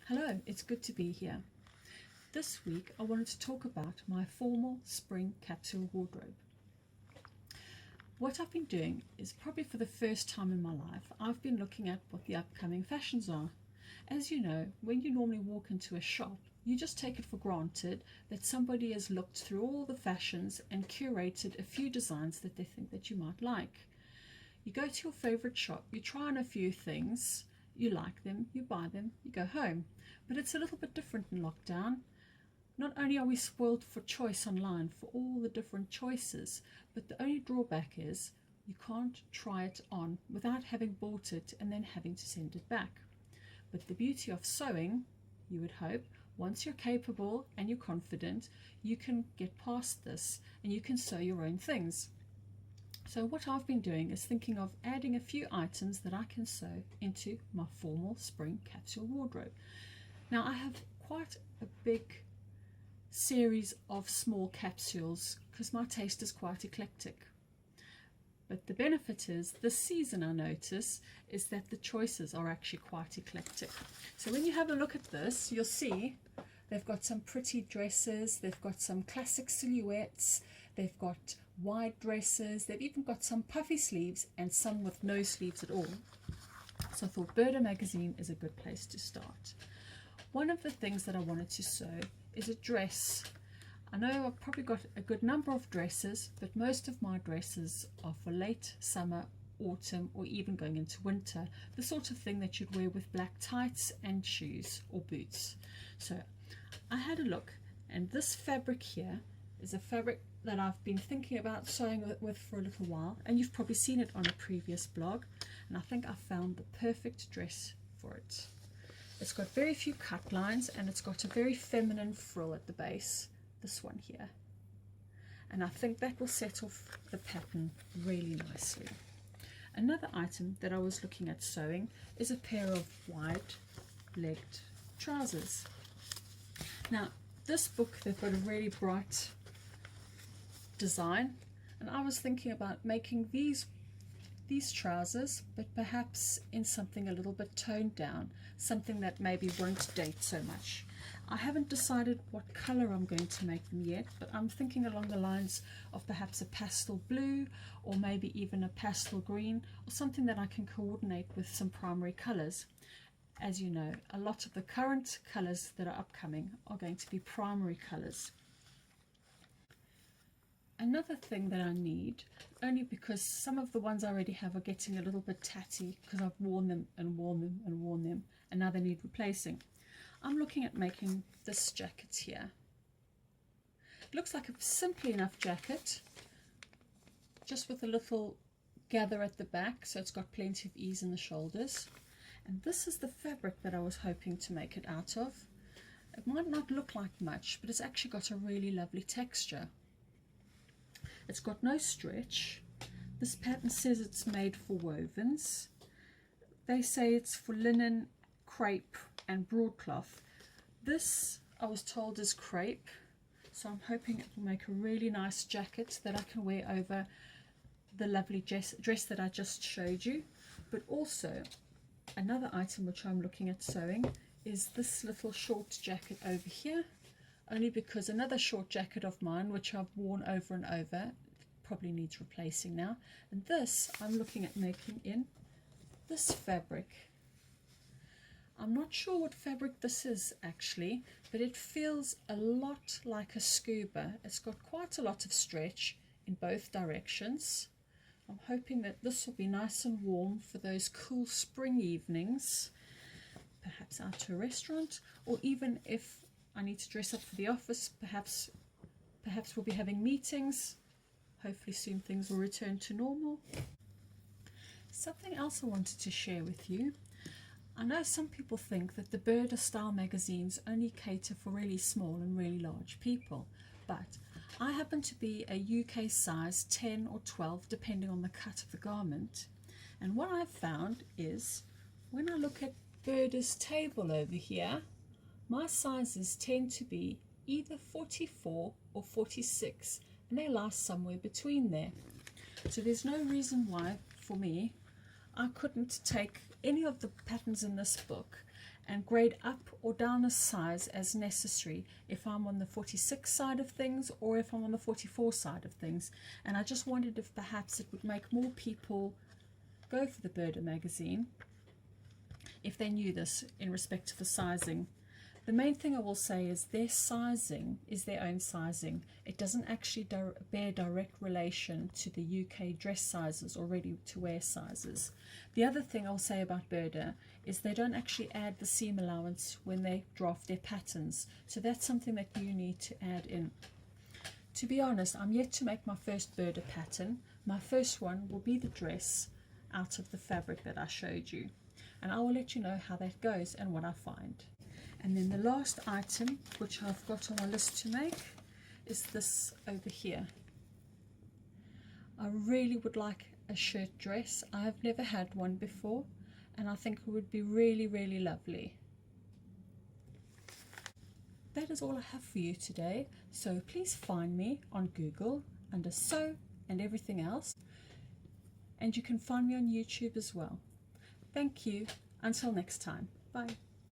Hello, it's good to be here. This week I wanted to talk about my formal spring capsule wardrobe. What I've been doing is probably for the first time in my life, I've been looking at what the upcoming fashions are. As you know, when you normally walk into a shop, you just take it for granted that somebody has looked through all the fashions and curated a few designs that they think that you might like. You go to your favorite shop, you try on a few things, you like them, you buy them, you go home. But it's a little bit different in lockdown. Not only are we spoiled for choice online for all the different choices, but the only drawback is you can't try it on without having bought it and then having to send it back. But the beauty of sewing, you would hope, once you're capable and you're confident, you can get past this and you can sew your own things. So what I've been doing is thinking of adding a few items that I can sew into my formal spring capsule wardrobe. Now I have quite a big series of small capsules because my taste is quite eclectic. But the benefit is, this season I notice, is that the choices are actually quite eclectic. So when you have a look at this, you'll see they've got some pretty dresses, they've got some classic silhouettes, they've got wide dresses, they've even got some puffy sleeves and some with no sleeves at all. So I thought Burda magazine is a good place to start. One of the things that I wanted to sew is a dress. I know I've probably got a good number of dresses, but most of my dresses are for late summer, autumn, or even going into winter. The sort of thing that you'd wear with black tights and shoes or boots. So I had a look, and this fabric here is a fabric that I've been thinking about sewing with for a little while, and you've probably seen it on a previous blog, and I think I found the perfect dress for it. It's got very few cut lines and it's got a very feminine frill at the base, this one here. And I think that will set off the pattern really nicely. Another item that I was looking at sewing is a pair of wide-legged trousers. Now, this book, they've got a really bright design, and I was thinking about making these trousers, but perhaps in something a little bit toned down, something that maybe won't date so much. I haven't decided what color I'm going to make them yet, but I'm thinking along the lines of perhaps a pastel blue, or maybe even a pastel green, or something that I can coordinate with some primary colors. As you know, a lot of the current colors that are upcoming are going to be primary colors. Another thing that I need, only because some of the ones I already have are getting a little bit tatty because I've worn them and worn them and worn them, and now they need replacing. I'm looking at making this jacket here. It looks like a simple enough jacket, just with a little gather at the back, so it's got plenty of ease in the shoulders. And this is the fabric that I was hoping to make it out of. It might not look like much, but it's actually got a really lovely texture. It's got no stretch. This pattern says it's made for wovens. They say it's for linen, crepe and broadcloth. This, I was told, is crepe, so I'm hoping it will make a really nice jacket that I can wear over the lovely dress that I just showed you. But also another item which I'm looking at sewing is this little short jacket over here, only because another short jacket of mine, which I've worn over and over, probably needs replacing now. And this I'm looking at making in this fabric. I'm not sure what fabric this is actually, but it feels a lot like a scuba. It's got quite a lot of stretch in both directions. I'm hoping that this will be nice and warm for those cool spring evenings, perhaps out to a restaurant, or even if I need to dress up for the office, perhaps we'll be having meetings. Hopefully soon things will return to normal. Something else I wanted to share with you. I know some people think that the Burdastyle magazines only cater for really small and really large people, but I happen to be a UK size 10 or 12 depending on the cut of the garment, and what I've found is when I look at Burda's table over here, my sizes tend to be either 44 or 46, and they lie somewhere between there. So there's no reason why, for me, I couldn't take any of the patterns in this book and grade up or down a size as necessary if I'm on the 46 side of things or if I'm on the 44 side of things. And I just wondered if perhaps it would make more people go for the Burda magazine if they knew this in respect to the sizing. The main thing I will say is their sizing is their own sizing. It doesn't actually bear direct relation to the UK dress sizes or ready-to-wear sizes. The other thing I'll say about Burda is they don't actually add the seam allowance when they draft their patterns. So that's something that you need to add in. To be honest, I'm yet to make my first Burda pattern. My first one will be the dress out of the fabric that I showed you. And I will let you know how that goes and what I find. And then the last item which I've got on my list to make is this over here. I really would like a shirt dress. I've never had one before and I think it would be really, really lovely. That is all I have for you today, so please find me on Google under sew and everything else, and you can find me on YouTube as well. Thank you. Until next time. Bye.